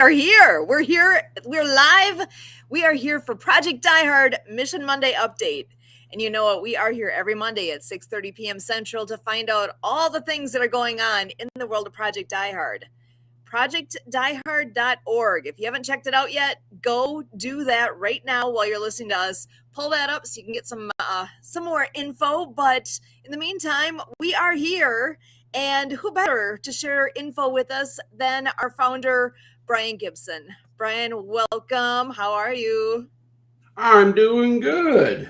are here. We're here. We're live. We are here for Project Die Hard Mission Monday update. And you know what? We are here every Monday at 6:30 p.m. Central to find out all the things that are going on in the world of Project Die Hard. ProjectDieHard.org. If you haven't checked it out yet, go do that right now while you're listening to us. Pull that up so you can get some more info. But in the meantime, we are here. And who better to share info with us than our founder, Brian Gibson. Brian, welcome. How are you? I'm doing good.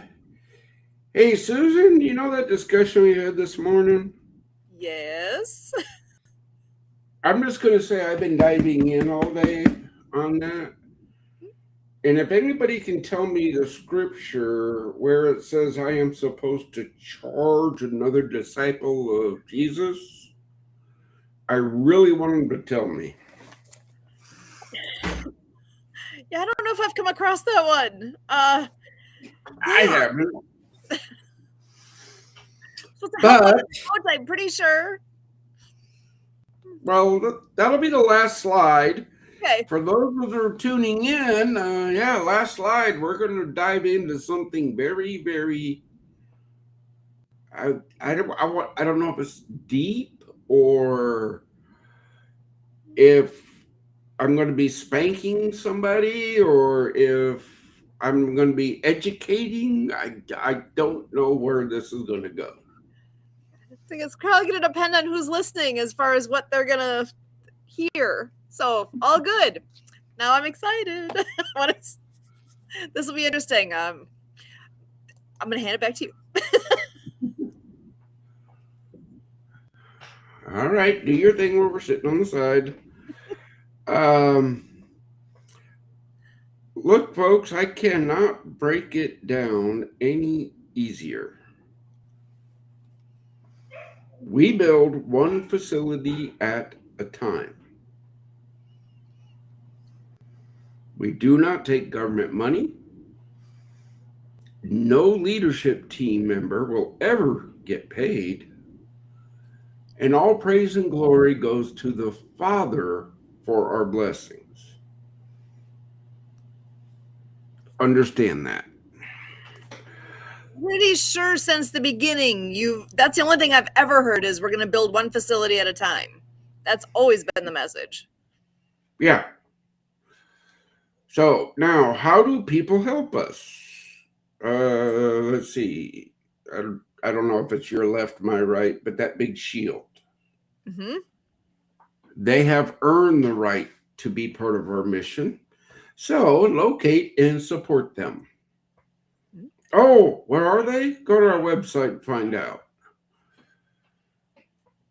Hey, Susan, you know that discussion we had this morning? Yes. I'm just going to say I've been diving in all day on that. And if anybody can tell me the scripture where it says I am supposed to charge another disciple of Jesus, I really want them to tell me. Yeah, I don't know if I've come across that one. I haven't. But I'm pretty sure. Well, that'll be the last slide. Okay. For those that are tuning in, last slide. We're going to dive into something very, very. I don't know if it's deep or if I'm going to be spanking somebody or if I'm going to be educating. I don't know where this is going to go. I think it's probably going to depend on who's listening as far as what they're going to hear. So all good. Now I'm excited. This will be interesting. I'm going to hand it back to you. All right, do your thing where we're sitting on the side. Look, folks, I cannot break it down any easier. We build one facility at a time. We do not take government money. No leadership team member will ever get paid. And all praise and glory goes to the Father for our blessings. Understand that. Pretty sure since the beginning, that's the only thing I've ever heard is we're going to build one facility at a time. That's always been the message. Yeah. So now, how do people help us? Let's see. I don't know if it's your left, my right, but that big shield. Mm-hmm. They have earned the right to be part of our mission. So locate and support them. Oh, where are they? Go to our website and find out.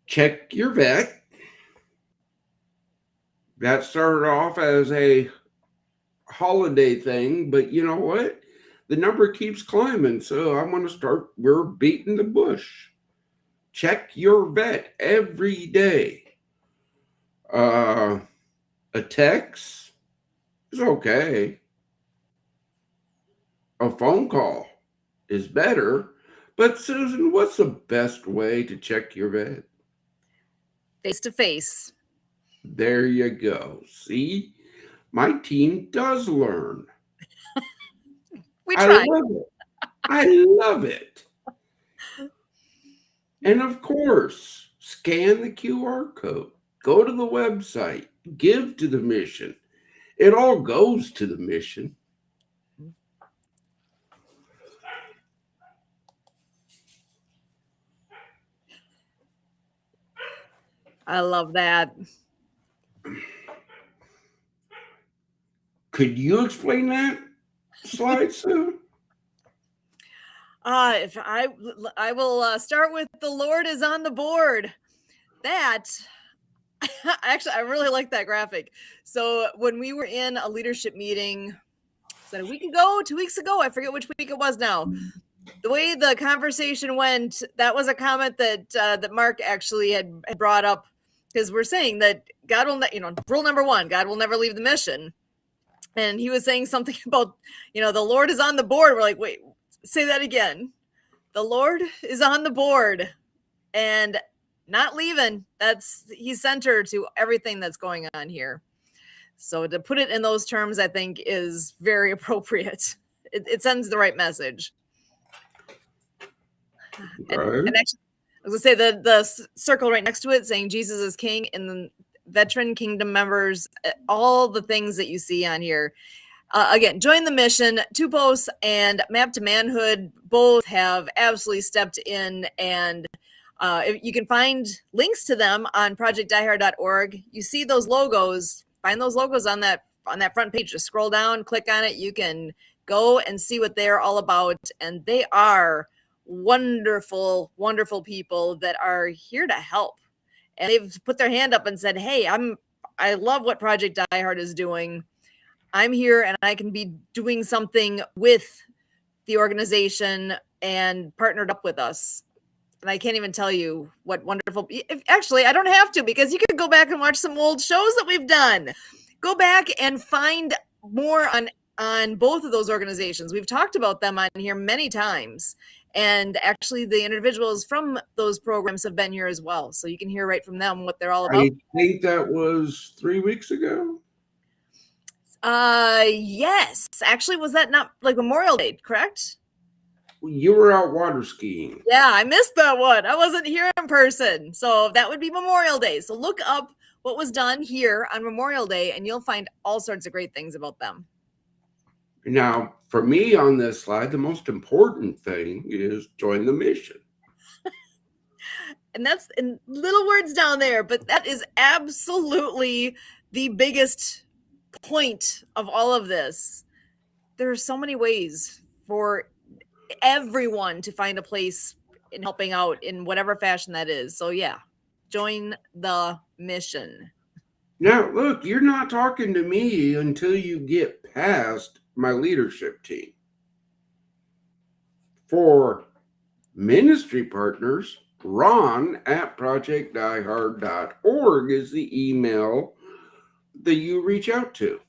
Check your vet. That started off as a holiday thing, but you know what? The number keeps climbing, so I'm going to start. We're beating the bush. Check your vet every day. A text is okay. A phone call is better. But Susan, what's the best way to check your vet? Face to face. There you go. See, my team does learn. We try. I love it. And of course, scan the QR code. Go to the website. Give to the mission. It all goes to the mission. I love that. Could you explain that slide, Sue? If I will start with the Lord is on the board. That actually, I really like that graphic. So when we were in a leadership meeting, was that a week ago, 2 weeks ago? I forget which week it was now. The way the conversation went, that was a comment that Mark actually had brought up, because we're saying that God will, rule number one, God will never leave the mission. And he was saying something about, the Lord is on the board. We're like, wait, say that again. The Lord is on the board and not leaving. He's center to everything that's going on here. So to put it in those terms, I think is very appropriate. It sends the right message. And actually, I was gonna say the circle right next to it saying Jesus is King, and the veteran kingdom members, all the things that you see on here. Again, join the mission. Two Posts and Map to Manhood both have absolutely stepped in, and you can find links to them on projectdiehard.org. You see those logos, find those logos on that front page. Just scroll down, click on it. You can go and see what they're all about, and they are wonderful, wonderful people that are here to help. And they've put their hand up and said, "Hey, I love what Project Die Hard is doing. I'm here and I can be doing something with the organization and partnered up with us." And I can't even tell you what wonderful. Actually, I don't have to, because you can go back and watch some old shows that we've done. Go back and find more on both of those organizations. We've talked about them on here many times. And actually, the individuals from those programs have been here as well. So you can hear right from them what they're all about. I think that was 3 weeks ago. Yes. Actually, was that not like Memorial Day, correct? You were out water skiing. Yeah, I missed that one. I wasn't here in person. So that would be Memorial Day. So look up what was done here on Memorial Day, and you'll find all sorts of great things about them. Now, for me on this slide, the most important thing is join the mission. And that's in little words down there, but that is absolutely the biggest point of all of this. There are so many ways for everyone to find a place in helping out in whatever fashion that is. So yeah, join the mission. Now, look, you're not talking to me until you get past my leadership team. For ministry partners, Ron at projectdiehard.org is the email that you reach out to.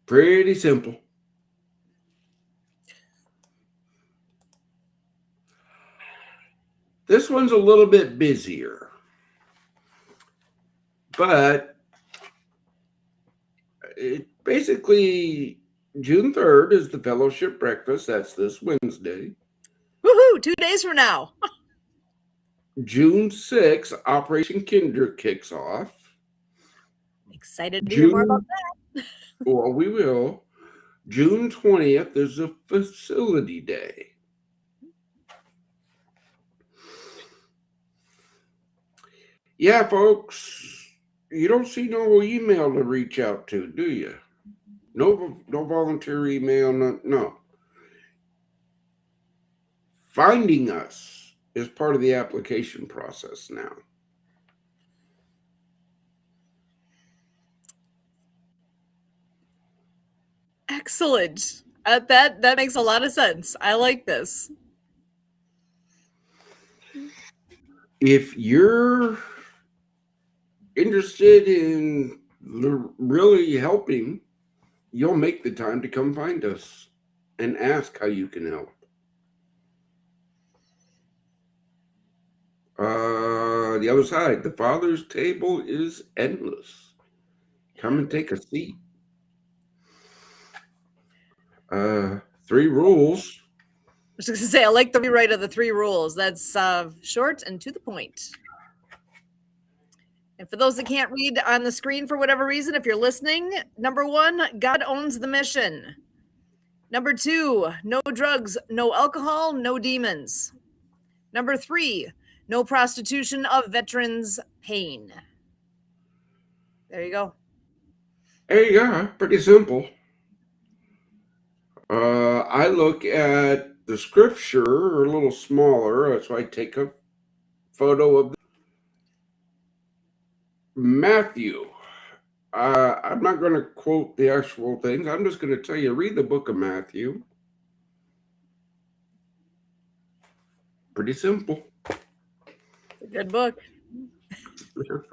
Pretty simple. This one's a little bit busier, but it basically June 3rd is the fellowship breakfast. That's this Wednesday. Woohoo! 2 days from now. June 6th, Operation Kinder kicks off. Excited to hear more about that. Well, we will. June 20th is a facility day. Yeah, folks, you don't see no email to reach out to, do you? No volunteer email, no. Finding us is part of the application process now. Excellent. That makes a lot of sense. I like this. If you're interested in really helping, you'll make the time to come find us and ask how you can help. The other side, the Father's table is endless. Come and take a seat. 3 rules. I was just going to say, I like the rewrite of the 3 rules. That's short and to the point. And for those that can't read on the screen for whatever reason, if you're listening, number 1, God owns the mission. Number 2, no drugs, no alcohol, no demons. Number 3, no prostitution of veterans' pain. There you go. There you go. Pretty simple. I look at the scripture a little smaller, so I take a photo of Matthew. I'm not going to quote the actual things. I'm just going to tell you, read the book of Matthew. Pretty simple. It's a good book.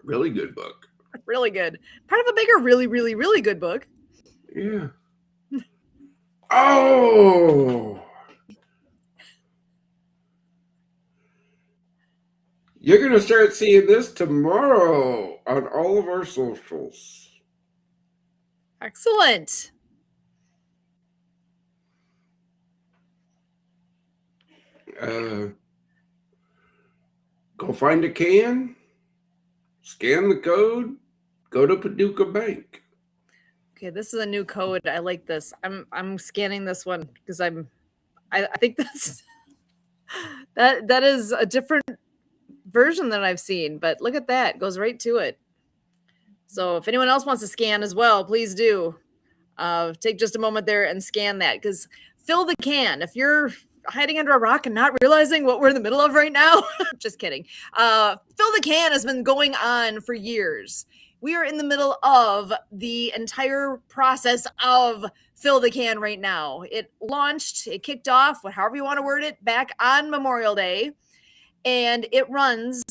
Really good book. Really good. Part of a bigger, really, really, really good book. Yeah. Oh! You're going to start seeing this tomorrow on all of our socials. Excellent. Go find a can, scan the code, go to Paducah Bank. Okay, this is a new code. I like this. I'm scanning this one because I think that's that is a different version than I've seen, but look at that. It goes right to it. So if anyone else wants to scan as well, please do. Take just a moment there and scan that, because fill the can. If you're hiding under a rock and not realizing what we're in the middle of right now, just kidding. Fill the can has been going on for years. We are in the middle of the entire process of fill the can right now. It launched, it kicked off, however you want to word it, back on Memorial Day, and it runs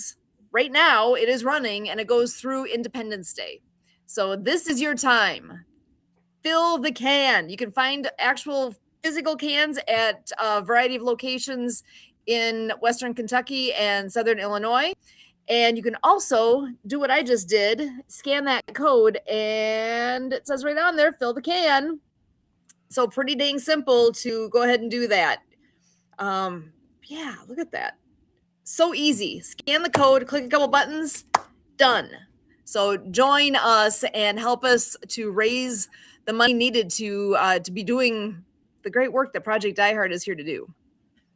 right now. It is running and it goes through Independence Day. So this is your time. Fill the can. You can find actual physical cans at a variety of locations in Western Kentucky and Southern Illinois. And you can also do what I just did, scan that code, and it says right on there, fill the can. So pretty dang simple to go ahead and do that. Yeah, look at that. So easy. Scan the code, click a couple buttons, done. So join us and help us to raise the money needed to be doing the great work that Project Die Hard is here to do.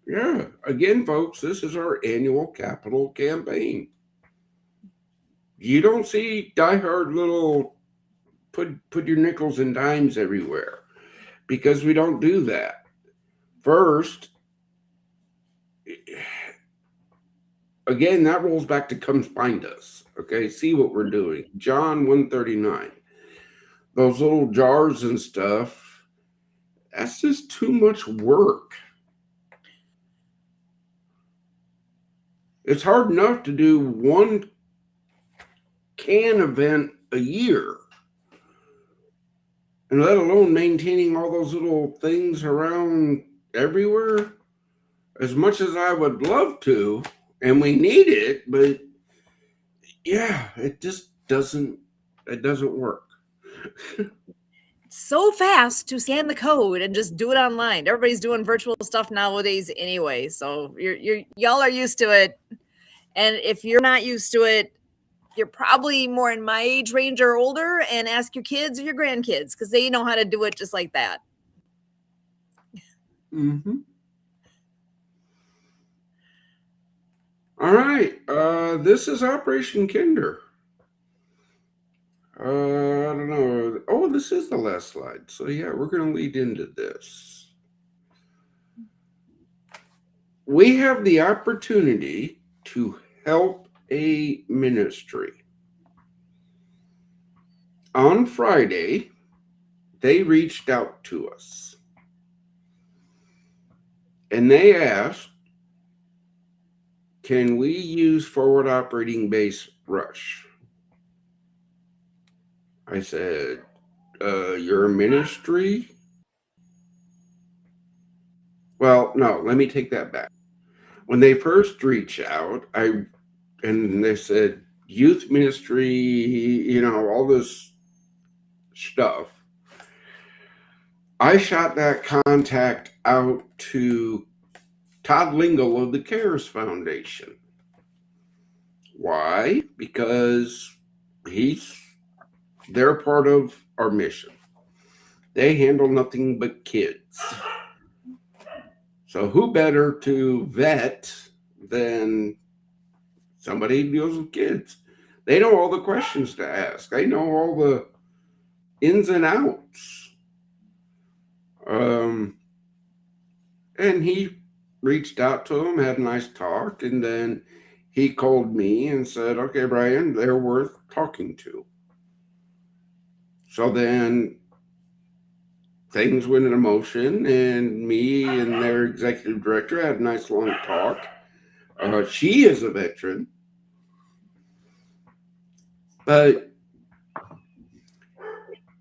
Yeah, again, folks, this is our annual capital campaign. You don't see Die Hard little put your nickels and dimes everywhere, because we don't do that. First, again, that rolls back to come find us. Okay, see what we're doing. John 139. Those little jars and stuff, that's just too much work. It's hard enough to do one can event a year, and let alone maintaining all those little things around everywhere. As much as I would love to, and we need it, but yeah, it just doesn't work. It's so fast to scan the code and just do it online. Everybody's doing virtual stuff nowadays anyway, so y'all are used to it. And if you're not used to it, you're probably more in my age range or older, and ask your kids or your grandkids, because they know how to do it just like that. Mm-hmm. All right. This is Operation Kinder. I don't know. Oh, this is the last slide. So yeah, we're going to lead into this. We have the opportunity to help a ministry. On Friday, they reached out to us and they asked, can we use forward operating base Rush? I said, you're a ministry? Well, no, let me take that back. When they first reached out, and they said youth ministry, all this stuff. I shot that contact out to Todd Lingle of the CARES Foundation. Why? Because they're part of our mission. They handle nothing but kids. So who better to vet than somebody who deals with kids? They know all the questions to ask. They know all the ins and outs. And he reached out to him, had a nice talk, and then he called me and said, okay, Brian, they're worth talking to. So then things went into motion, and me and their executive director had a nice long talk. She is a veteran, but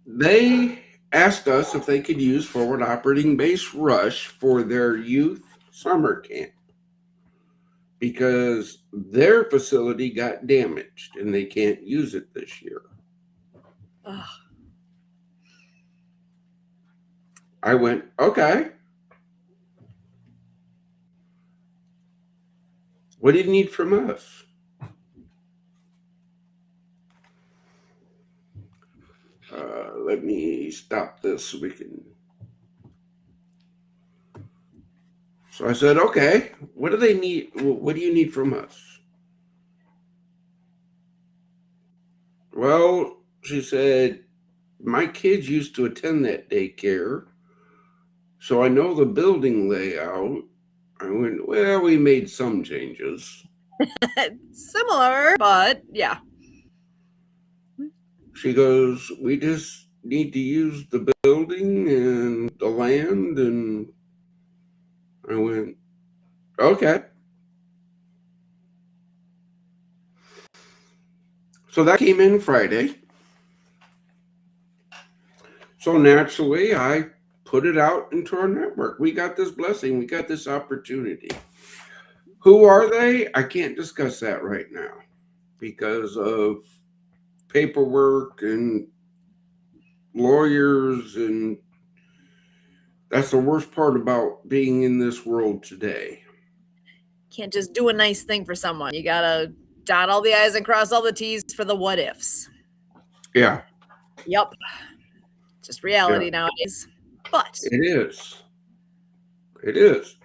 they asked us if they could use forward operating base Rush for their youth summer camp. because their facility got damaged and they can't use it this year. Ugh. I went, okay. What do you need from us? Let me stop this so we can. So I said, okay, what do they need? What do you need from us? Well, she said, my kids used to attend that daycare, so I know the building layout. I went, well, we made some changes. Similar, but yeah. She goes, we just need to use the building and the land. And I went, okay. So that came in Friday. So naturally, I put it out into our network. We got this blessing. We got this opportunity. Who are they? I can't discuss that right now because of paperwork and lawyers, and that's the worst part about being in this world today. Can't just do a nice thing for someone. You gotta dot all the I's and cross all the T's for the what ifs. Yeah. Yep. Just reality nowadays. But it is. It is.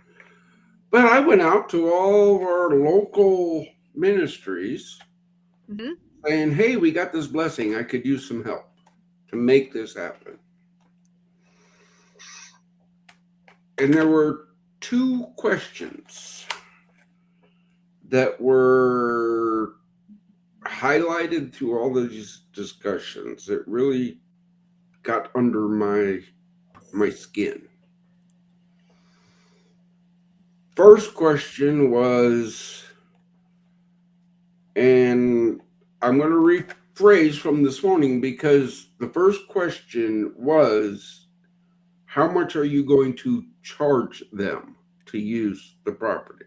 But I went out to all of our local ministries saying, hey, we got this blessing. I could use some help to make this happen. And there were 2 questions that were highlighted through all of these discussions that really got under my skin. First question was, and I'm going to rephrase from this morning because the first question was, how much are you going to charge them to use the property?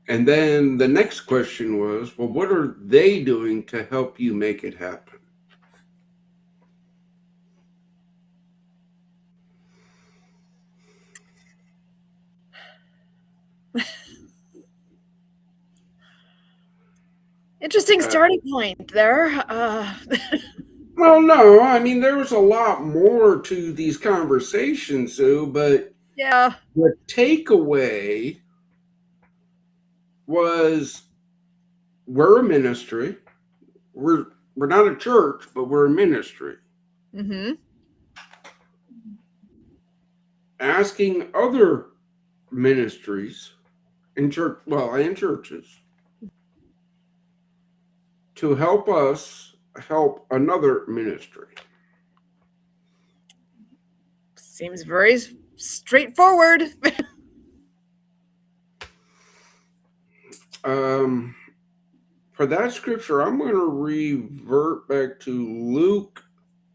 And then the next question was, well, what are they doing to help you make it happen? interesting starting point there. Well, no, I mean, there was a lot more to these conversations, Sue, but yeah. the takeaway was we're a ministry. We're not a church, but we're a ministry. Asking other ministries and churches to help us help another ministry. Seems very straightforward. For that scripture, I'm going to revert back to Luke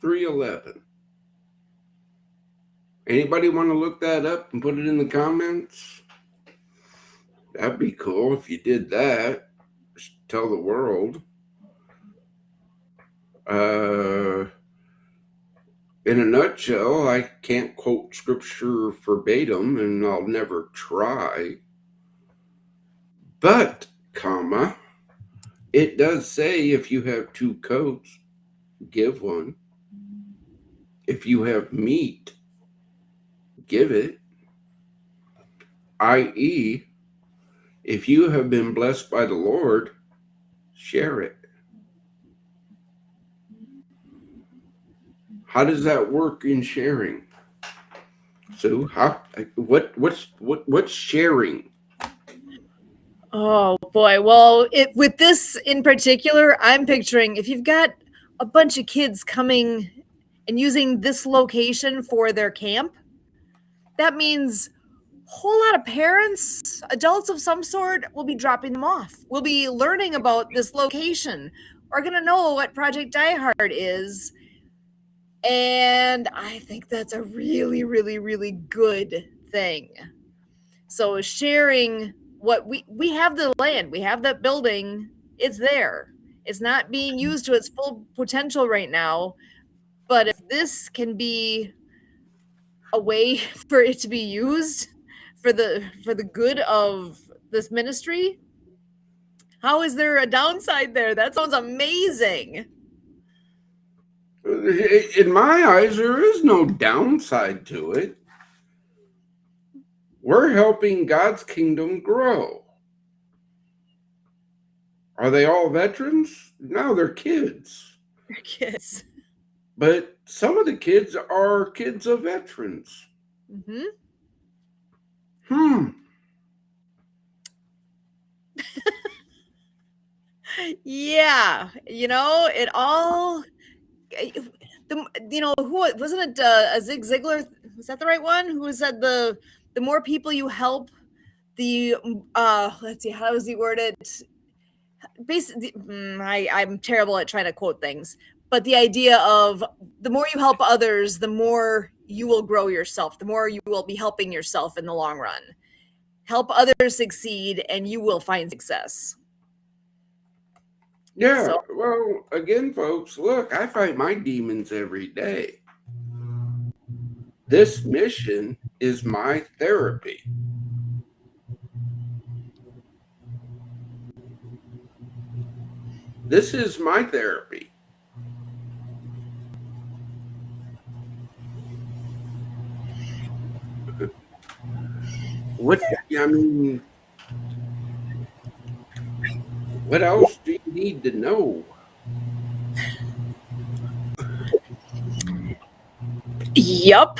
3:11. Anybody want to look that up and put it in the comments? That'd be cool if you did that. Just tell the world. In a nutshell, I can't quote scripture verbatim, and I'll never try. But, it does say if you have 2 coats, give one. If you have meat, give it. I.e., if you have been blessed by the Lord, share it. How does that work in sharing? So what's sharing? Oh boy. Well, with this in particular, I'm picturing if you've got a bunch of kids coming and using this location for their camp, that means a whole lot of parents, adults of some sort, will be dropping them off. We'll be learning about this location. We're going to know what Project Die Hard is. And I think that's a really, really, really good thing. So sharing what we have the land, we have that building, it's there. It's not being used to its full potential right now. But if this can be a way for it to be used for the good of this ministry, how is there a downside there? That sounds amazing. In my eyes, there is no downside to it. We're helping God's kingdom grow. Are they all veterans? No, they're kids. They're kids. But some of the kids are kids of veterans. Mm-hmm. Yeah, it all. Who wasn't it? A Zig Ziglar, was that the right one? Who said the more people you help, the let's see, how was he worded? Basically, I'm terrible at trying to quote things, but the idea of the more you help others, the more you will grow yourself, the more you will be helping yourself in the long run. Help others succeed, and you will find success. Yeah, well, again, folks, look, I fight my demons every day. This mission is my therapy. This is my therapy. What else do you need to know? Yup.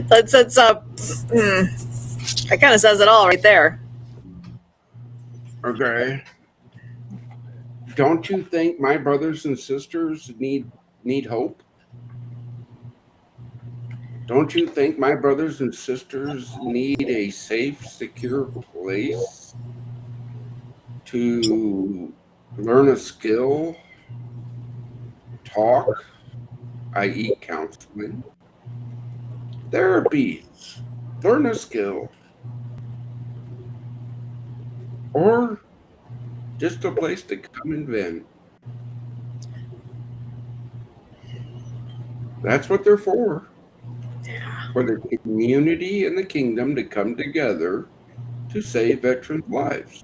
That's that kind of says it all right there. Okay. Don't you think my brothers and sisters need hope? Don't you think my brothers and sisters need a safe, secure place to learn a skill, talk, i.e., counseling, therapies, learn a skill, or just a place to come and vent? That's what they're for. For the community and the kingdom to come together to save veterans' lives.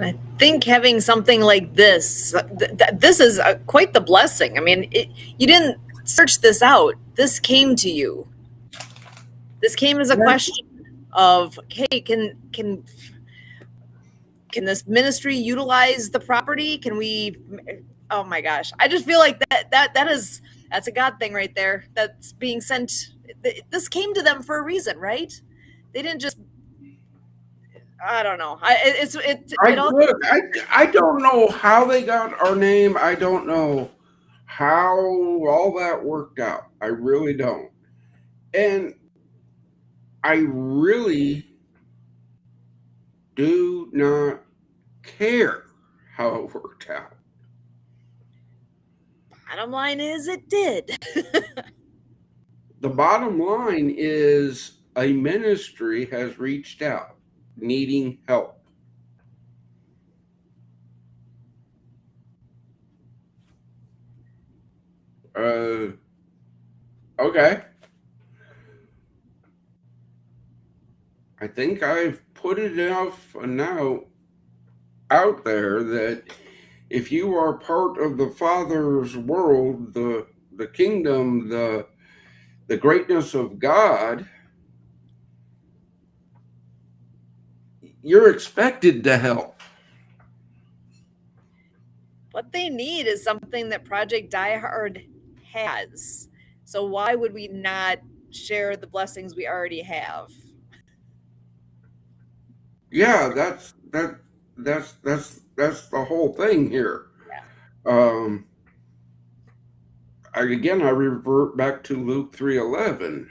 I think having something like this, this is quite the blessing. I mean, you didn't search this out. This came to you. This came as a question of, hey, can this ministry utilize the property? Can we? Oh my gosh, I just feel like that's a God thing right there. That's being sent. This came to them for a reason, right? They didn't just. I don't know. I don't know how they got our name. I don't know how all that worked out. I really don't. And I really do not care how it worked out. Bottom line is it did. The bottom line is a ministry has reached out needing help. Okay. I think I've put it enough now out there that if you are part of the Father's world, the kingdom, the greatness of God, you're expected to help. What they need is something that Project Die Hard has. So why would we not share the blessings we already have? Yeah, that's the whole thing here. Yeah. I revert back to Luke 3:11.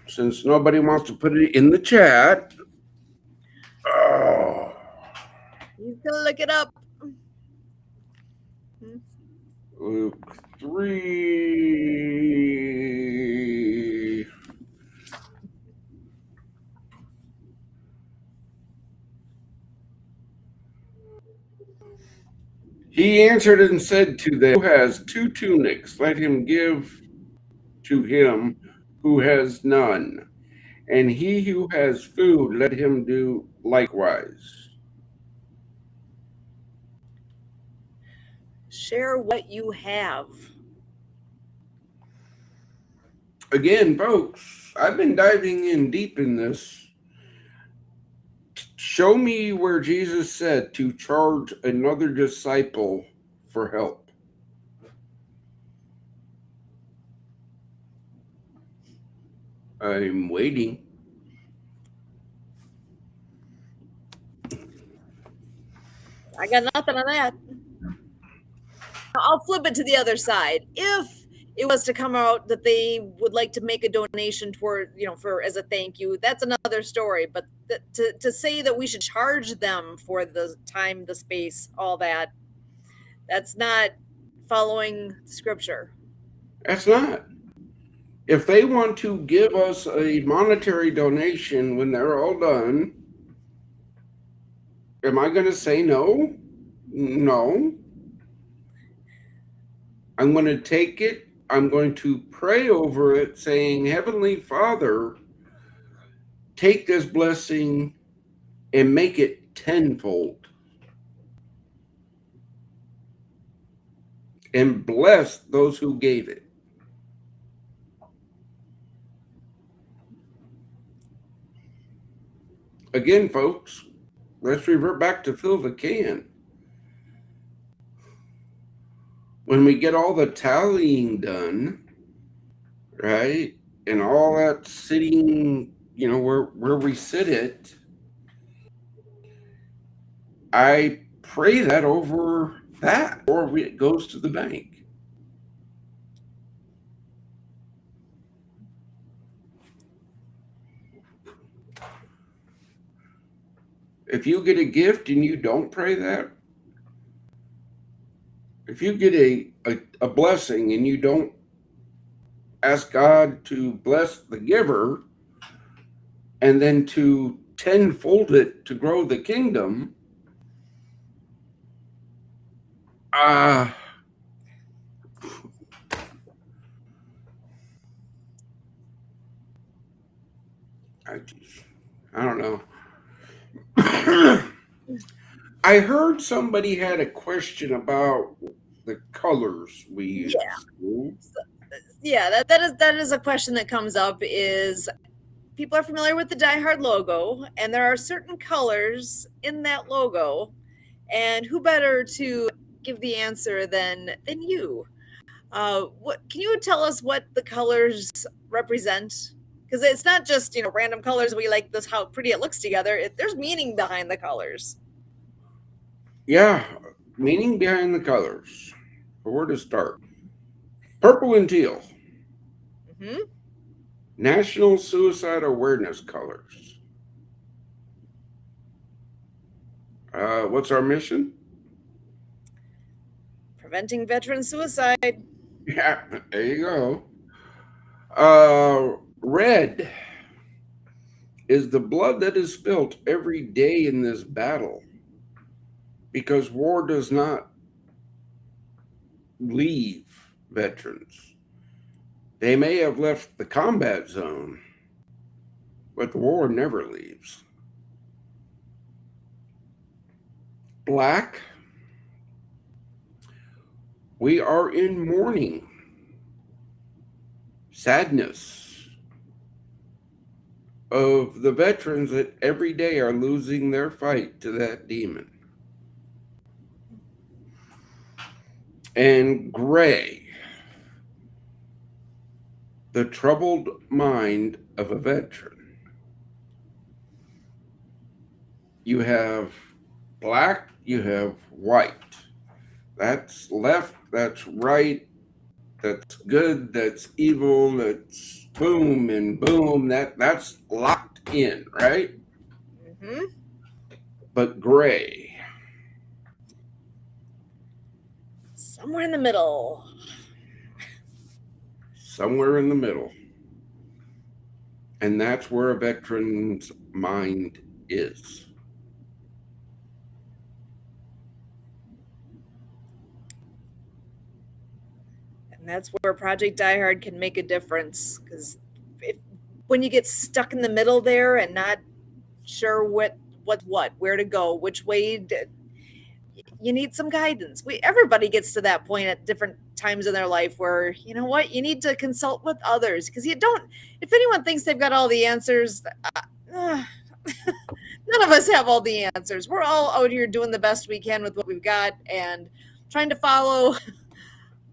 Since nobody wants to put it in the chat, Oh, He's gonna look it up. Luke 3. He answered and said to them, "Who has 2 tunics? Let him give to him who has none. And he who has food, let him do likewise." Share what you have. Again, folks, I've been diving in deep in this. Show me where Jesus said to charge another disciple for help. I'm waiting. I got nothing on that. I'll flip it to the other side. If it was to come out that they would like to make a donation toward, for as a thank you, that's another story. But to say that we should charge them for the time, the space, all that, that's not following scripture. That's not. If they want to give us a monetary donation when they're all done, am I going to say no? No. I'm going to take it. I'm going to pray over it, saying, Heavenly Father, take this blessing and make it tenfold. And bless those who gave it. Again, folks, let's revert back to fill the can. When we get all the tallying done, right, and all that sitting, where we sit it, I pray that over that, or it goes to the bank. If you get a gift and you don't pray that, if you get a blessing and you don't ask God to bless the giver and then to tenfold it to grow the kingdom, I don't know. I heard somebody had a question about the colors we use. Yeah, that is a question that comes up. Is people are familiar with the Die Hard logo, and there are certain colors in that logo, and who better to give the answer than you? What can you tell us what the colors represent? Because it's not just random colors. We like this how pretty it looks together. There's meaning behind the colors. Yeah, meaning behind the colors. Where to start? Purple and teal. Mm-hmm. National Suicide Awareness colors. What's our mission? Preventing veteran suicide. Yeah, there you go. Red is the blood that is spilt every day in this battle, because war does not leave veterans. They may have left the combat zone, but the war never leaves. Black, we are in mourning, sadness of the veterans that every day are losing their fight to that demon. And gray, the troubled mind of a veteran. You have black, you have white. That's left, that's right, that's good, that's evil, that's boom and boom. That's locked in, right? Mm-hmm. but gray. Somewhere in the middle. Somewhere in the middle. And that's where a veteran's mind is. And that's where Project Die Hard can make a difference. Because when you get stuck in the middle there and not sure what, where to go, which way, you need some guidance. Everybody gets to that point at different times in their life where, you know what, you need to consult with others, because you don't, if anyone thinks they've got all the answers, none of us have all the answers. We're all out here doing the best we can with what we've got and trying to follow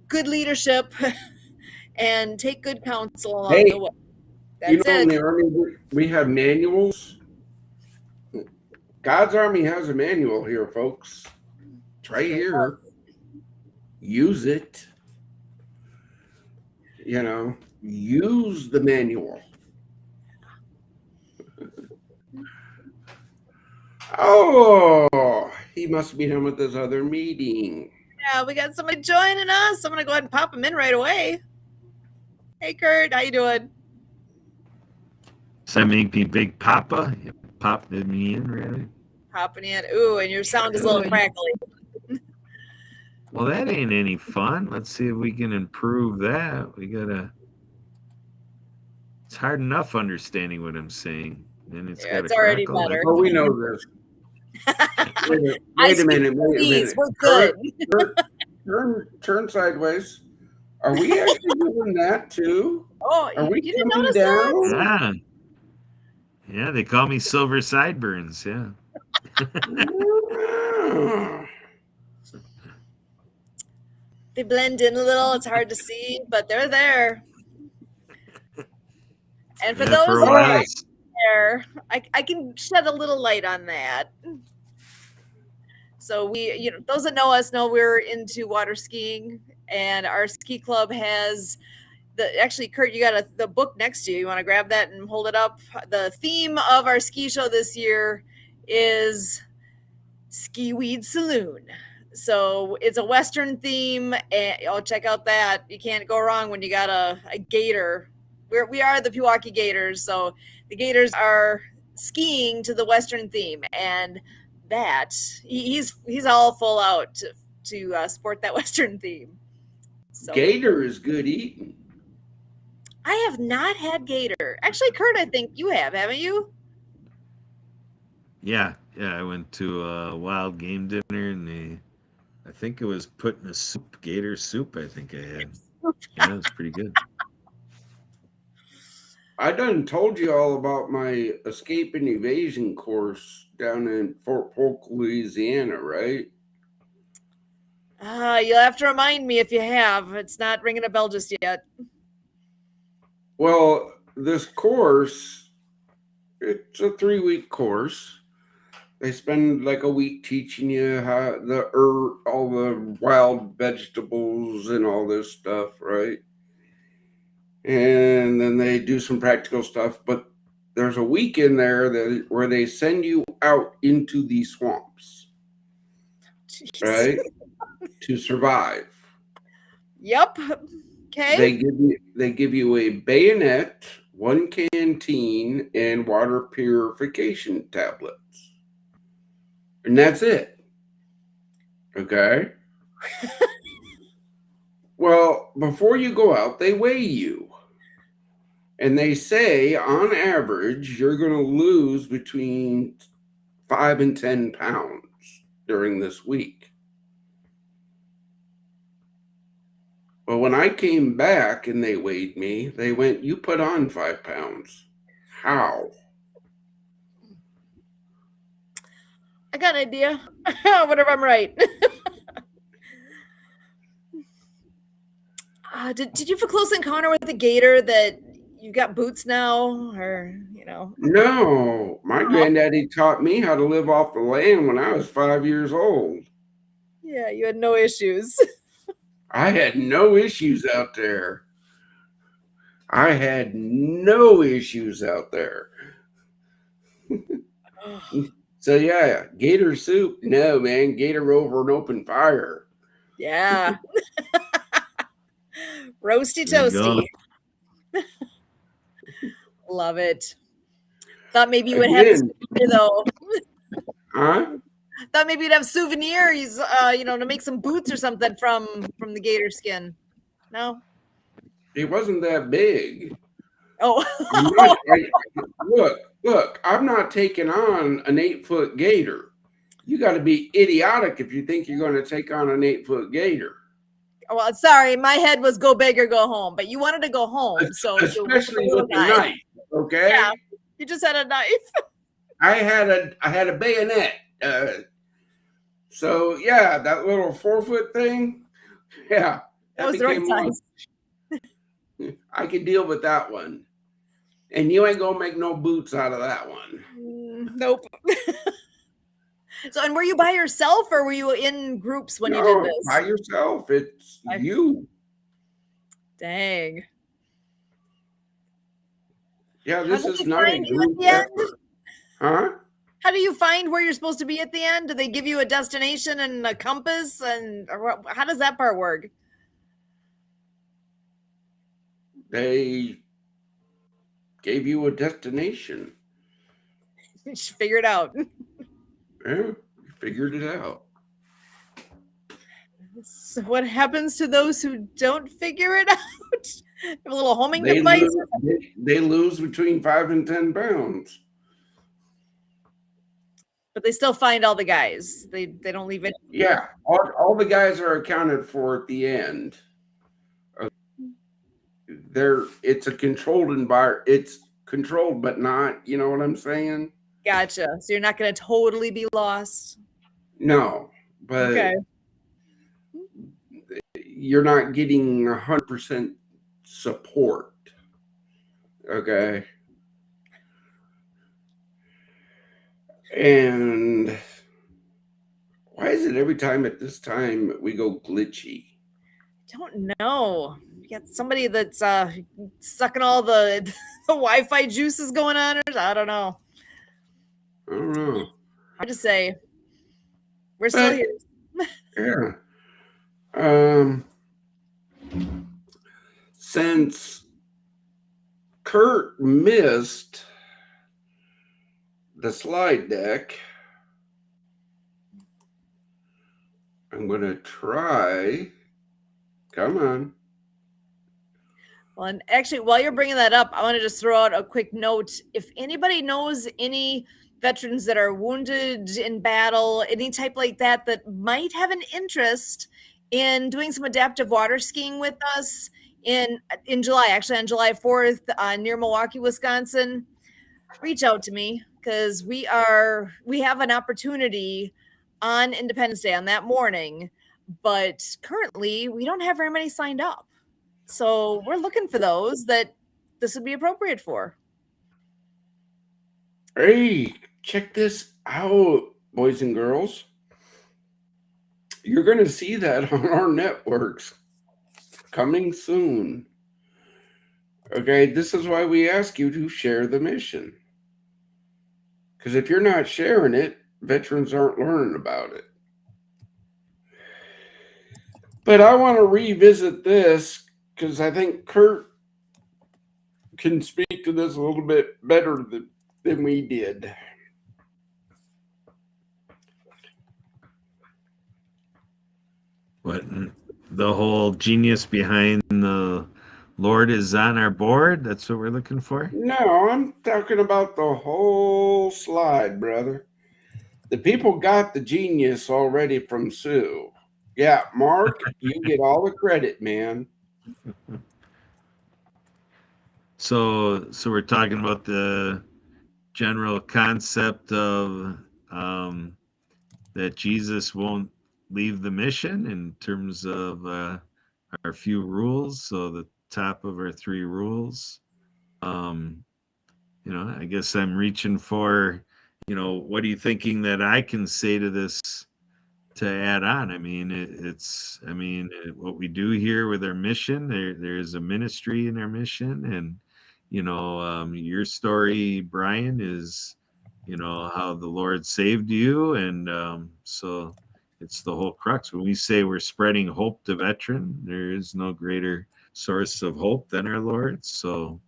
good leadership and take good counsel along the way. That's in it. the Army, we have manuals. God's Army has a manual here, folks. It's right here. Use it. Use the manual. Oh, he must be done with this other meeting. Yeah, we got somebody joining us. I'm going to go ahead and pop him in right away. Hey, Kurt, how you doing? Does that make me Big Papa? You popped me in, really? Popping in. Ooh, and your sound is a little crackly. Well, that ain't any fun. Let's see if we can improve that. We gotta. It's hard enough understanding what I'm saying, and it's got it's a already crackle. better. Oh, we know this. Wait a minute. We're good. Turn sideways. Are we actually doing that too? Oh, are we you didn't coming notice down? that? Yeah, they call me Silver Sideburns. Yeah. They blend in a little. It's hard to see, but they're there. And for those for a while, there, I can shed a little light on that. So those that know us know we're into water skiing, and our ski club has actually, Kurt, you got the book next to you. You want to grab that and hold it up? The theme of our ski show this year is Ski Weed Saloon. So it's a Western theme, and check out that. You can't go wrong when you got a gator. We are the Pewaukee Gators, so the Gators are skiing to the Western theme, and that he's all full out to sport that Western theme. So, gator is good eating. I have not had gator. Actually, Kurt, I think you have, haven't you? Yeah. I went to a wild game dinner, and I think it was put in a soup, gator soup. I think I had. Yeah, it was pretty good. I done told you all about my escape and evasion course down in Fort Polk, Louisiana, right? You'll have to remind me if you have. It's not ringing a bell just yet. Well, this course, it's a 3-week course. They spend like a week teaching you how all the wild vegetables and all this stuff, right? And then they do some practical stuff, but there's a week in there where they send you out into the swamps. Jeez. Right? To survive. Yep. Okay. They give you a bayonet, 1 canteen, and water purification tablets. And that's it. Okay? Well, before you go out, they weigh you. And they say, on average, you're going to lose between 5 and 10 pounds during this week. Well, when I came back and they weighed me, they went, you put on 5 pounds. How? I got an idea. What if I'm right? Did you have a close encounter with the gator that you got boots now, or No, my granddaddy taught me how to live off the land when I was 5 years old. Yeah, you had no issues. I had no issues out there. I had no issues out there. So yeah, gator soup. No, man, gator over an open fire. Yeah. Roasty There you go. toasty. Love it. Thought maybe you would have a Again, souvenir though. huh? Thought maybe you'd have souvenirs, to make some boots or something from the gator skin. No? It wasn't that big. Oh. I'm not, look, I'm not taking on an 8-foot gator. You got to be idiotic if you think you're going to take on an 8-foot gator. Well, sorry, my head was go big or go home, but you wanted to go home, so Especially with the knife, okay? Yeah, you just had a knife. I had a bayonet. So yeah, that little 4-foot thing, yeah, That was the right became size. I could deal with that one. And you ain't gonna make no boots out of that one. Nope. So, and were you by yourself or were you in groups when you did this? By yourself. It's you. Dang. Yeah, this is not a group effort. Huh? How do you find where you're supposed to be at the end? Do they give you a destination and a compass? Or how does that part work? They gave you a destination. Just figure it out. Yeah, you figured it out. So what happens to those who don't figure it out? A little homing device? They lose between 5 and 10 pounds. But they still find all the guys. They don't leave it. Yeah, all the guys are accounted for at the end. It's a controlled environment. It's controlled, but not. You know what I'm saying? Gotcha. So you're not going to totally be lost. No, but okay. You're not getting 100% support. Okay. And why is it every time at this time we go glitchy? I don't know. You got somebody that's sucking all the Wi-Fi juices going on. I don't know. Hard to say. We're still here. Yeah. Since Kurt missed the slide deck, I'm going to try. Come on. Well, and actually, while you're bringing that up, I want to just throw out a quick note. If anybody knows any veterans that are wounded in battle, any type like that, that might have an interest in doing some adaptive water skiing with us in July, actually on July 4th, near Milwaukee, Wisconsin, reach out to me because we have an opportunity on Independence Day on that morning, but currently we don't have very many signed up. So we're looking for those that this would be appropriate for. Hey, check this out, boys and girls. You're going to see that on our networks coming soon. Okay, this is why we ask you to share the mission. Because if you're not sharing it, veterans aren't learning about it. But I want to revisit this because I think Kurt can speak to this a little bit better than we did. What, the whole genius behind the Lord is on our board? That's what we're looking for? No, I'm talking about the whole slide, brother. The people got the genius already from Sue. Yeah, Mark, you get all the credit, man. So we're talking about the general concept of that Jesus won't leave the mission in terms of our few rules. So the top of our 3 rules. I guess I'm reaching for, what are you thinking that I can say to this to add on? I mean, what we do here with our mission, there's a ministry in our mission, and your story, Brian, is how the Lord saved you. And so it's the whole crux. When we say we're spreading hope to veteran, there is no greater source of hope than our Lord. So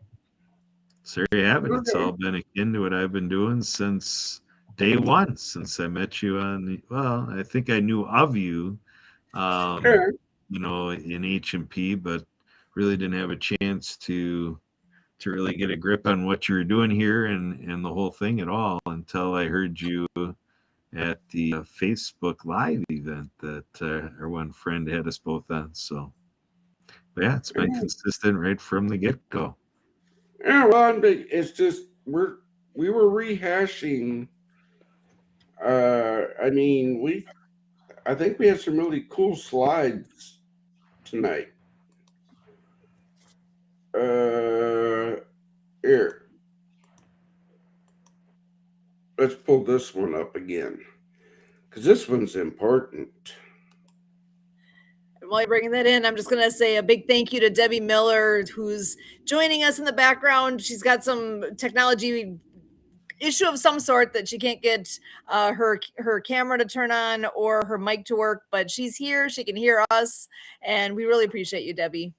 there you have it. It's all been akin to what I've been doing since day one, since I met you I think I knew of you, um, in H&P, but really didn't have a chance to really get a grip on what you were doing here and the whole thing at all until I heard you at the Facebook Live event that our one friend had us both on. So, but yeah, it's been consistent right from the get go. Yeah, well, it's just we were rehashing. I think we have some really cool slides tonight. Here, let's pull this one up again because this one's important. While you're bringing that in, I'm just going to say a big thank you to Debbie Miller, who's joining us in the background. She's got some technology issue of some sort that she can't get her camera to turn on or her mic to work, but she's here. She can hear us, and we really appreciate you, Debbie.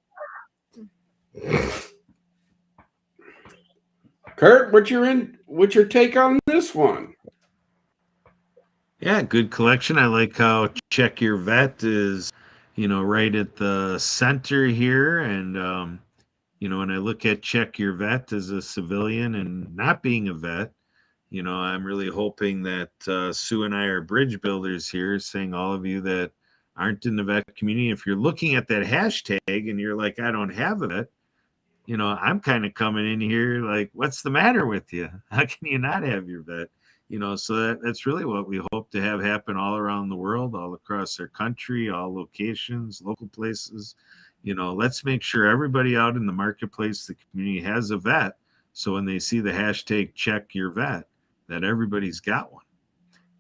Kurt, what's your take on this one? Yeah, good collection. I like how Check Your Vet is, right at the center here. And, when I look at Check Your Vet as a civilian and not being a vet, I'm really hoping that Sue and I are bridge builders here, saying all of you that aren't in the vet community, if you're looking at that hashtag and you're like, I don't have a vet, I'm kind of coming in here like, what's the matter with you? How can you not have your vet? So that's really what we hope to have happen all around the world, all across our country, all locations, local places. Let's make sure everybody out in the marketplace, the community has a vet. So when they see the hashtag check your vet, that everybody's got one.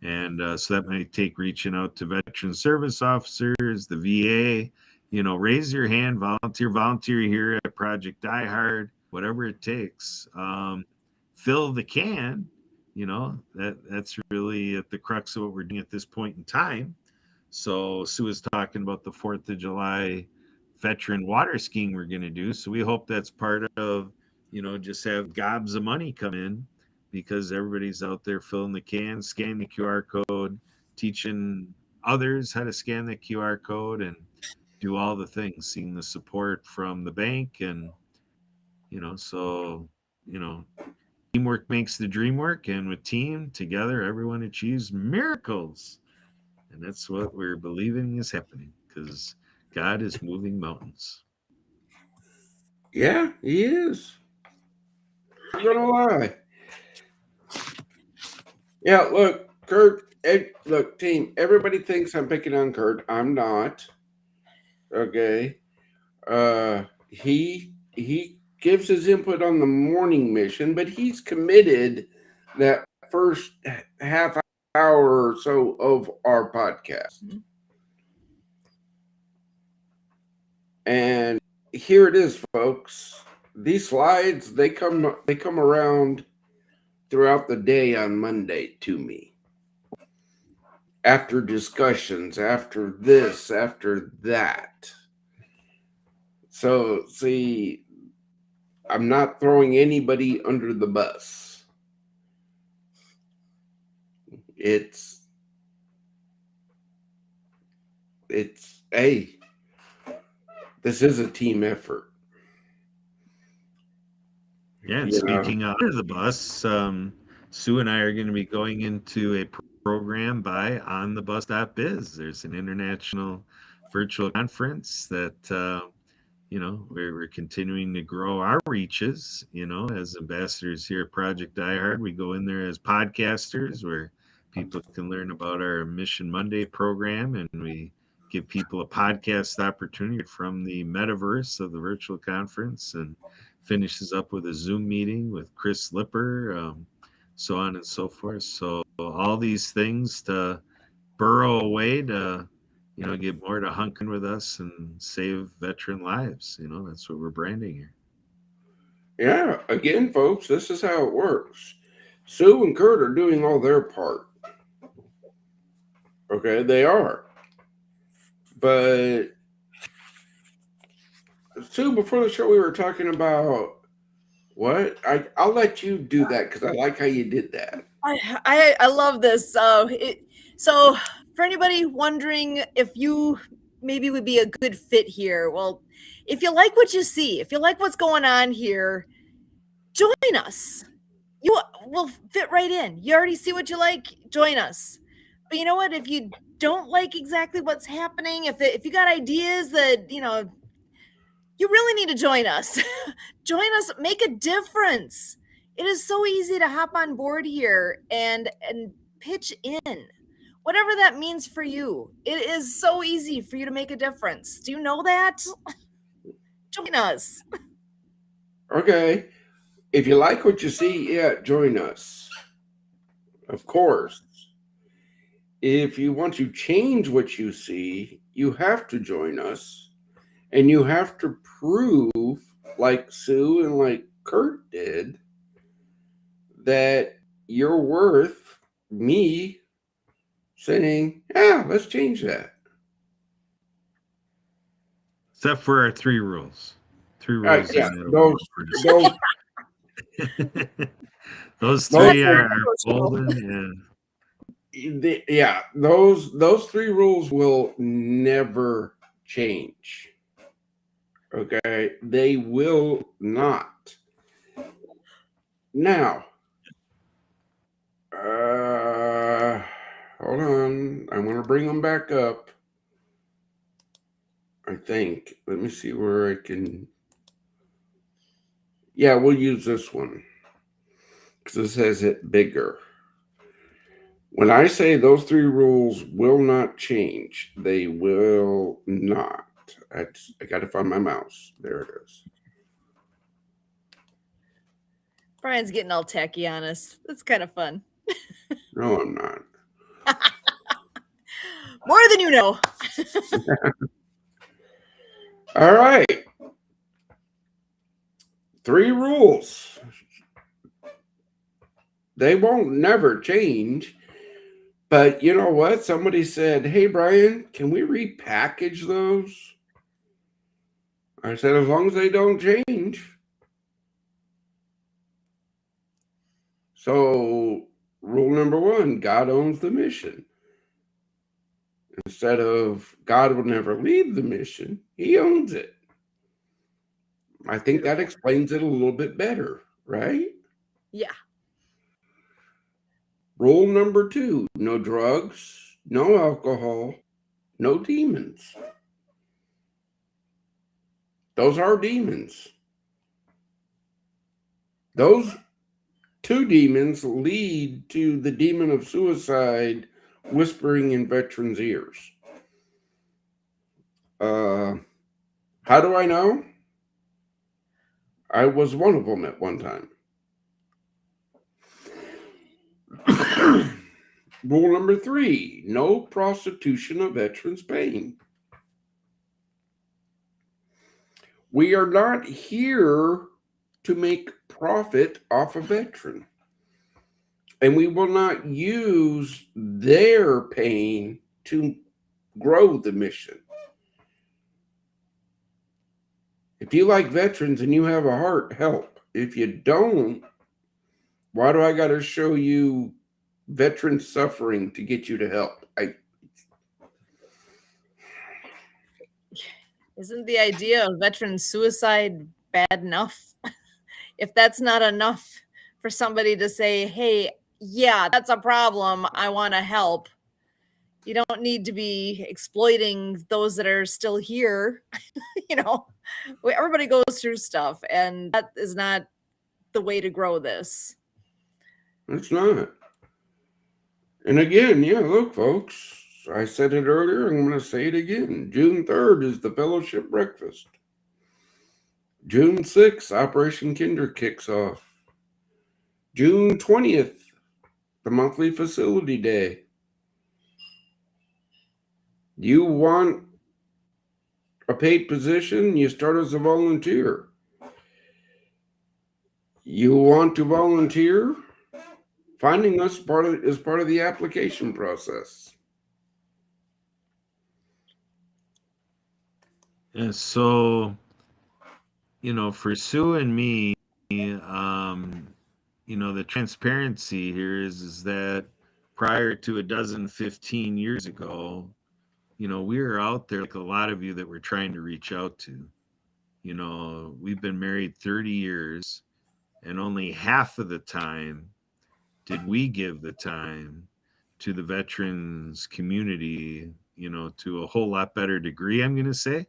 And so that might take reaching out to veteran service officers, the VA, raise your hand, volunteer here at Project Die Hard, whatever it takes. Fill the can, that's really at the crux of what we're doing at this point in time. So Sue is talking about the 4th of July veteran water skiing we're going to do. So we hope that's part of, just have gobs of money come in because everybody's out there filling the can, scanning the QR code, teaching others how to scan the QR code and do all the things, seeing the support from the bank. And, so, teamwork makes the dream work. And with team together, everyone achieves miracles. And that's what we're believing is happening because God is moving mountains. Yeah, he is. I'm not gonna lie. Yeah, look, Kurt. Look, team. Everybody thinks I'm picking on Kurt. I'm not. Okay. He gives his input on the morning mission, but he's committed that first half hour or so of our podcast. Mm-hmm. And here it is, folks. These slides they come around throughout the day on Monday to me. After discussions, after this, after that. So, see, I'm not throwing anybody under the bus. It's hey, this is a team effort. Yeah, and speaking of under the bus, Sue and I are going to be going into a program by onthebus.biz. There's an international virtual conference that we're continuing to grow our reaches, as ambassadors here at Project Die Hard. We go in there as podcasters where people can learn about our Mission Monday program, and we give people a podcast opportunity from the metaverse of the virtual conference, and finishes up with a Zoom meeting with Chris Lipper, so on and so forth. So all these things to burrow away to get more to hunking with us and save veteran lives. That's what we're branding here. Yeah, again, folks, this is how it works. Sue and Kurt are doing all their part. Okay, they are. But Sue, before the show, we were talking about what? I'll let you do that because I like how you did that. I love this. So for anybody wondering if you maybe would be a good fit here, well, if you like what you see, if you like what's going on here, join us. You will fit right in. You already see what you like, join us. But you know what? If you don't like exactly what's happening, if you got ideas that, you really need to join us. Join us, make a difference. It is so easy to hop on board here and pitch in. Whatever that means for you. It is so easy for you to make a difference. Do you know that? Join us. Okay. If you like what you see, yeah, join us. Of course. If you want to change what you see, you have to join us. And you have to prove, like Sue and like Kurt did, that you're worth me saying, yeah, let's change that. Except for our 3 rules. 3 rules. Yeah, those 3 are golden. Yeah, those 3 rules will never change. Okay, they will not. Now, hold on. I want to bring them back up. I think. Let me see where I can. Yeah, we'll use this one because it says it bigger. When I say those 3 rules will not change, they will not. I got to find my mouse. There it is. Brian's getting all tacky on us. That's kind of fun. No, I'm not. More than you know. All right. 3 rules. They won't never change. But you know what? Somebody said, hey, Brian, can we repackage those? I said, as long as they don't change. So, rule number 1, God owns the mission. Instead of God will never leave the mission, he owns it. I think that explains it a little bit better, right? Yeah. Rule number 2, no drugs, no alcohol, no demons. Those are demons. Those 2 demons lead to the demon of suicide whispering in veterans' ears. How do I know? I was one of them at one time. Rule number 3, no prostitution of veterans' pain. We are not here to make profit off a veteran. And we will not use their pain to grow the mission. If you like veterans and you have a heart, help. If you don't, why do I got to show you veteran suffering to get you to help? Isn't the idea of veteran suicide bad enough? If that's not enough for somebody to say, hey, yeah, that's a problem, I want to help. You don't need to be exploiting those that are still here. Everybody goes through stuff, and that is not the way to grow this. It's not. And again, yeah, look, folks, I said it earlier, I'm going to say it again. June 3rd is the fellowship breakfast. June 6th, Operation Kinder kicks off. June 20th, the monthly facility day. You want a paid position, you start as a volunteer. You want to volunteer? finding us is part of the application process. And so, for Sue and me, the transparency here is that prior to 15 years ago, we were out there like a lot of you that we're trying to reach out to. We've been married 30 years, and only half of the time did we give the time to the veterans community, to a whole lot better degree, I'm going to say.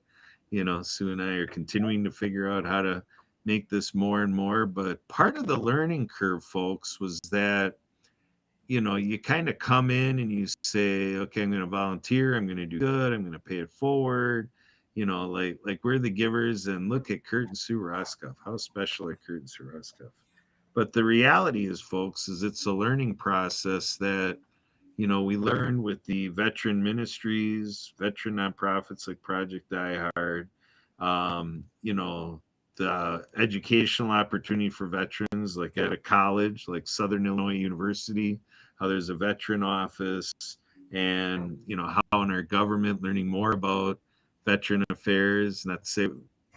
Sue and I are continuing to figure out how to make this more and more. But part of the learning curve, folks, was that, you kind of come in and you say, okay, I'm going to volunteer. I'm going to do good. I'm going to pay it forward. Like we're the givers. And look at Kurt and Sue Roscoff. How special are Kurt and Sue Roscoff? But the reality is, folks, is it's a learning process that, we learn with the veteran ministries, veteran nonprofits like Project Die Hard, the educational opportunity for veterans, like at a college, like Southern Illinois University, how there's a veteran office, and, how in our government, learning more about veteran affairs. Not to say,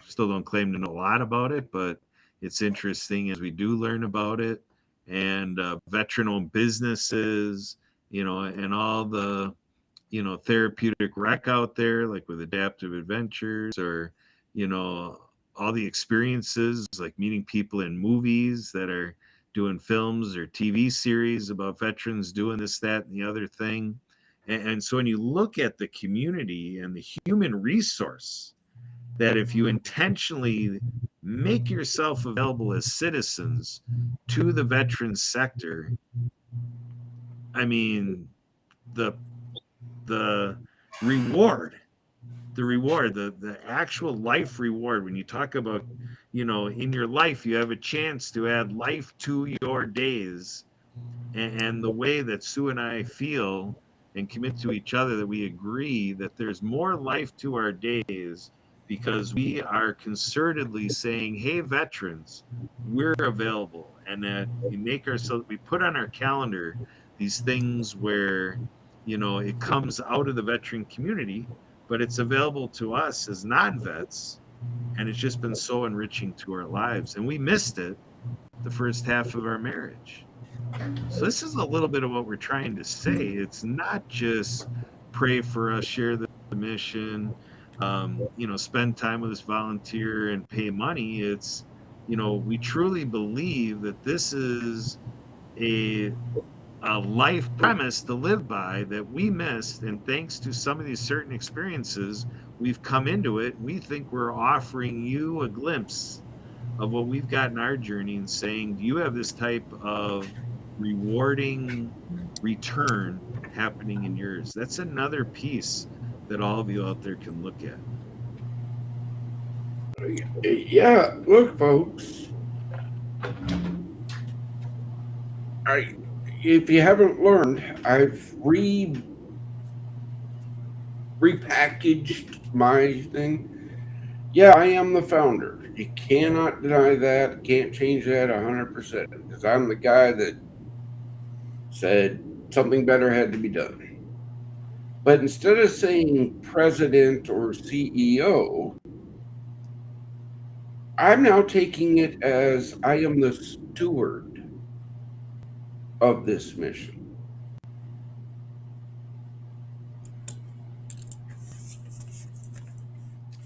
still don't claim to know a lot about it, but it's interesting as we do learn about it. And veteran-owned businesses, and all the, therapeutic rec out there, like with Adaptive Adventures, or, all the experiences, like meeting people in movies that are doing films or TV series about veterans doing this, that, and the other thing. And so when you look at the community and the human resource, that if you intentionally make yourself available as citizens to the veteran sector, I mean, the reward, the actual life reward, when you talk about, in your life, you have a chance to add life to your days. And the way that Sue and I feel and commit to each other, that we agree that there's more life to our days because we are concertedly saying, hey, veterans, we're available. And that we put on our calendar these things where, it comes out of the veteran community, but it's available to us as non-vets. And it's just been so enriching to our lives. And we missed it the first half of our marriage. So this is a little bit of what we're trying to say. It's not just pray for us, share the mission, spend time with us, volunteer, and pay money. It's, we truly believe that this is a life premise to live by that we missed. And thanks to some of these certain experiences, we've come into it. We think we're offering you a glimpse of what we've got in our journey and saying, do you have this type of rewarding return happening in yours? That's another piece that all of you out there can look at. Yeah, look, folks. If you haven't learned, I've repackaged my thing. Yeah, I am the founder. You cannot deny that. Can't change that 100% because I'm the guy that said something better had to be done. But instead of saying president or CEO, I'm now taking it as I am the steward of this mission.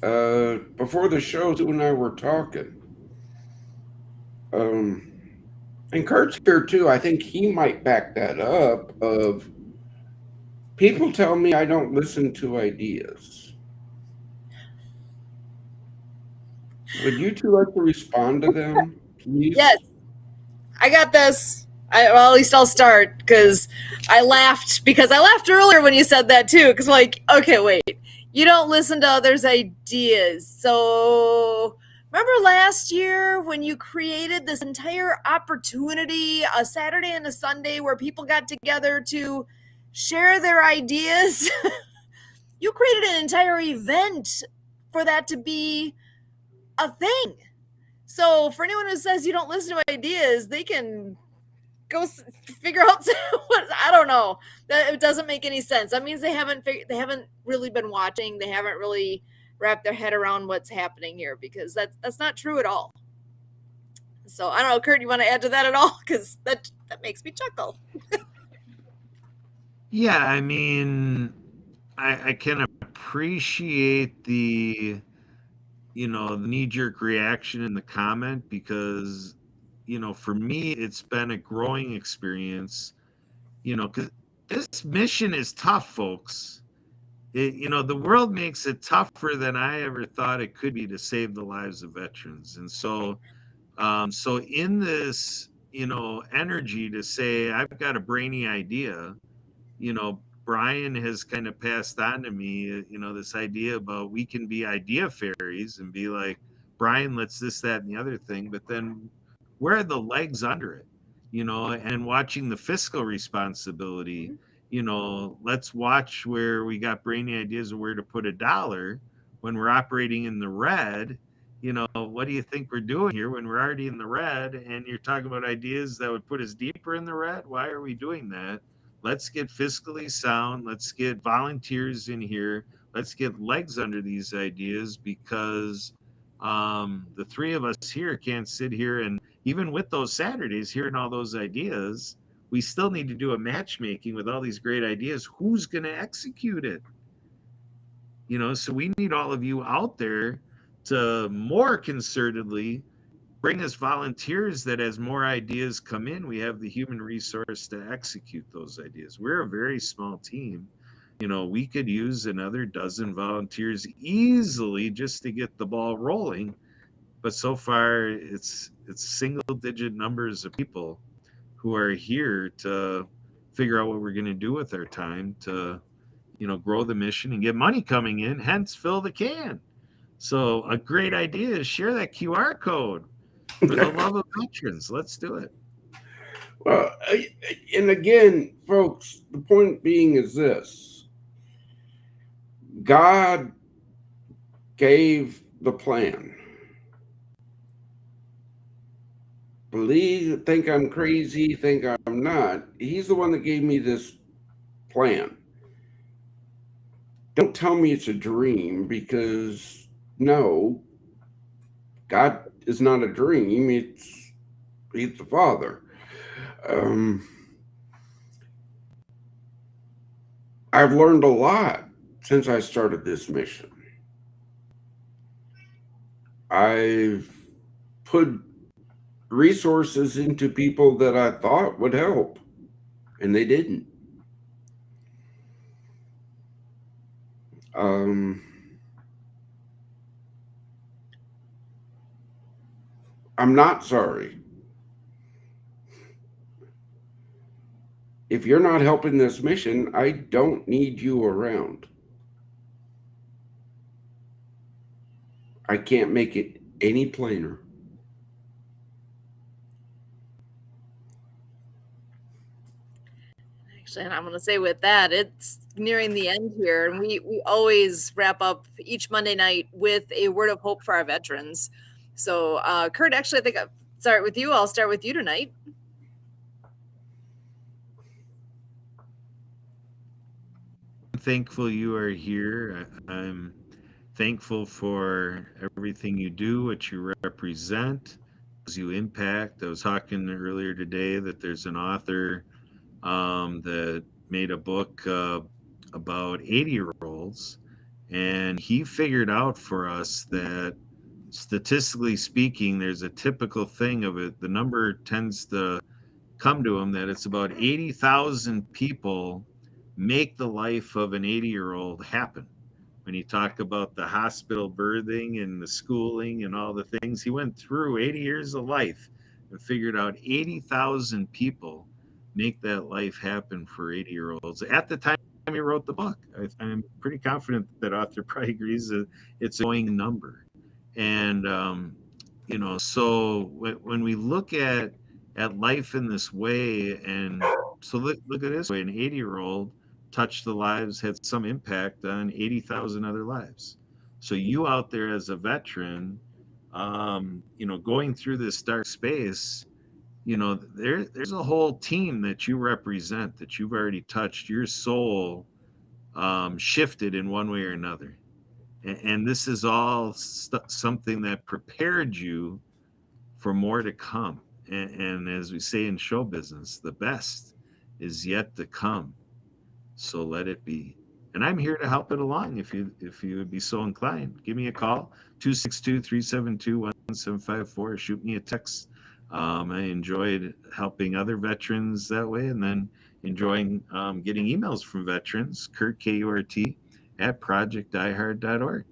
Before the show, Sue and I were talking. And Kurt's here too. I think he might back that up. Of people tell me I don't listen to ideas. Would you two like to respond to them, please? Yes, I got this. Well, at least I'll start because I laughed earlier when you said that too. Because like, okay, wait, you don't listen to others' ideas. So remember last year when you created this entire opportunity, a Saturday and a Sunday where people got together to share their ideas? You created an entire event for that to be a thing. So for anyone who says you don't listen to ideas, they can go figure out what, I don't know. That it doesn't make any sense. That means they haven't really been watching. They haven't really wrapped their head around what's happening here, because that's not true at all. So I don't know, Kurt, you want to add to that at all? Because that makes me chuckle. Yeah, I mean, I can appreciate the the knee jerk reaction in the comment, because for me it's been a growing experience, because this mission is tough, folks. The world makes it tougher than I ever thought it could be to save the lives of veterans. And so in this, energy to say, I've got a brainy idea, Brian has kind of passed on to me, this idea about we can be idea fairies and be like, Brian, let's this, that, and the other thing. But then where are the legs under it? And watching the fiscal responsibility, let's watch where we got brainy ideas of where to put a dollar when we're operating in the red. What do you think we're doing here when we're already in the red? And you're talking about ideas that would put us deeper in the red. Why are we doing that? Let's get fiscally sound. Let's get volunteers in here. Let's get legs under these ideas, because the three of us here can't sit here, and even with those Saturdays hearing all those ideas, we still need to do a matchmaking with all these great ideas. Who's going to execute it? So we need all of you out there to more concertedly bring us volunteers, that as more ideas come in, we have the human resource to execute those ideas. We're a very small team. We could use another dozen volunteers easily just to get the ball rolling. But so far, it's single digit numbers of people who are here to figure out what we're going to do with our time to, grow the mission and get money coming in, hence fill the can. So a great idea is share that QR code. For the love of veterans, let's do it. Well, and again, folks, the point being is this: God gave the plan. Think I'm crazy, think I'm not. He's the one that gave me this plan. Don't tell me it's a dream, because no, God is not a dream. He's the Father. I've learned a lot since I started this mission. I've put resources into people that I thought would help, and they didn't. I'm not sorry. If you're not helping this mission, I don't need you around. I can't make it any plainer. Actually, and I'm going to say with that, it's nearing the end here, and we always wrap up each Monday night with a word of hope for our veterans. So, Kurt, actually, I think I'll start with you. I'll start with you tonight. Thankful you are here. I'm thankful for everything you do, what you represent, as you impact. I was talking earlier today that there's an author that made a book about 80-year-olds, and he figured out for us that statistically speaking, there's a typical thing of it. The number tends to come to him that it's about 80,000 people make the life of an 80-year-old happen. When he talked about the hospital birthing and the schooling and all the things, he went through 80 years of life and figured out 80,000 people make that life happen for 80-year-olds. At the time he wrote the book, I'm pretty confident that author probably agrees that it's a growing number. And, so when we look at life in this way, and so look at this way, an 80-year-old touched the lives, had some impact on 80,000 other lives. So you out there as a veteran, going through this dark space, there's a whole team that you represent that you've already touched. Your soul shifted in one way or another. And this is all something that prepared you for more to come. And as we say in show business, the best is yet to come. So let it be. And I'm here to help it along if you would be so inclined. Give me a call, 262-372-1754. Shoot me a text. I enjoyed helping other veterans that way, and then enjoying getting emails from veterans, Kurt, K-U-R-T, at projectdiehard.org.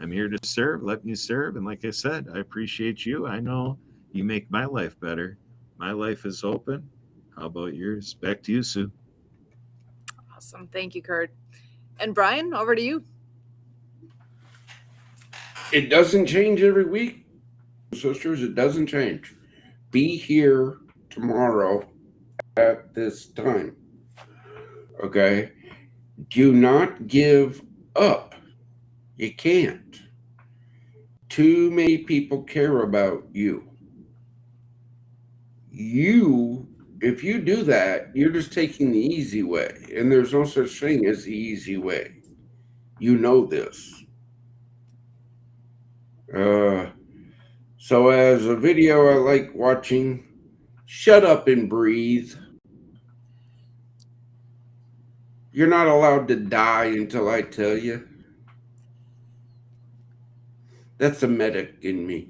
I'm here to serve. Let me serve. And like I said, I appreciate you. I know you make my life better. My life is open. How about yours? Back to you, Sue. Awesome. Thank you, Kurt. And Brian, over to you. It doesn't change every week, sisters. It doesn't change. Be here tomorrow at this time. Okay? Do not give up. You can't. Too many people care about you. If you do that, you're just taking the easy way. And there's no such thing as the easy way. You know this. So as a video I like watching, Shut Up and Breathe. You're not allowed to die until I tell you. That's a medic in me.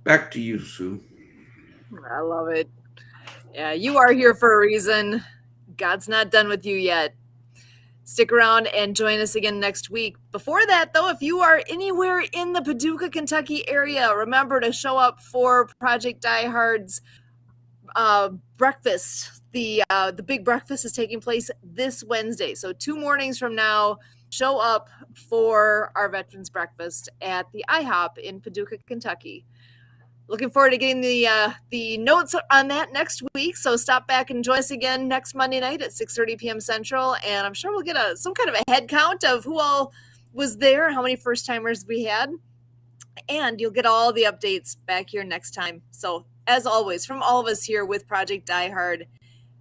Back to you, Sue. I love it. Yeah, you are here for a reason. God's not done with you yet. Stick around and join us again next week. Before that, though, if you are anywhere in the Paducah, Kentucky area, remember to show up for Project Die Hard's breakfast. The big breakfast is taking place this Wednesday. So 2 mornings from now, show up for our Veterans Breakfast at the IHOP in Paducah, Kentucky. Looking forward to getting the notes on that next week. So stop back and join us again next Monday night at 6:30 p.m. Central. And I'm sure we'll get some kind of a head count of who all was there, how many first-timers we had. And you'll get all the updates back here next time. So as always, from all of us here with Project Die Hard,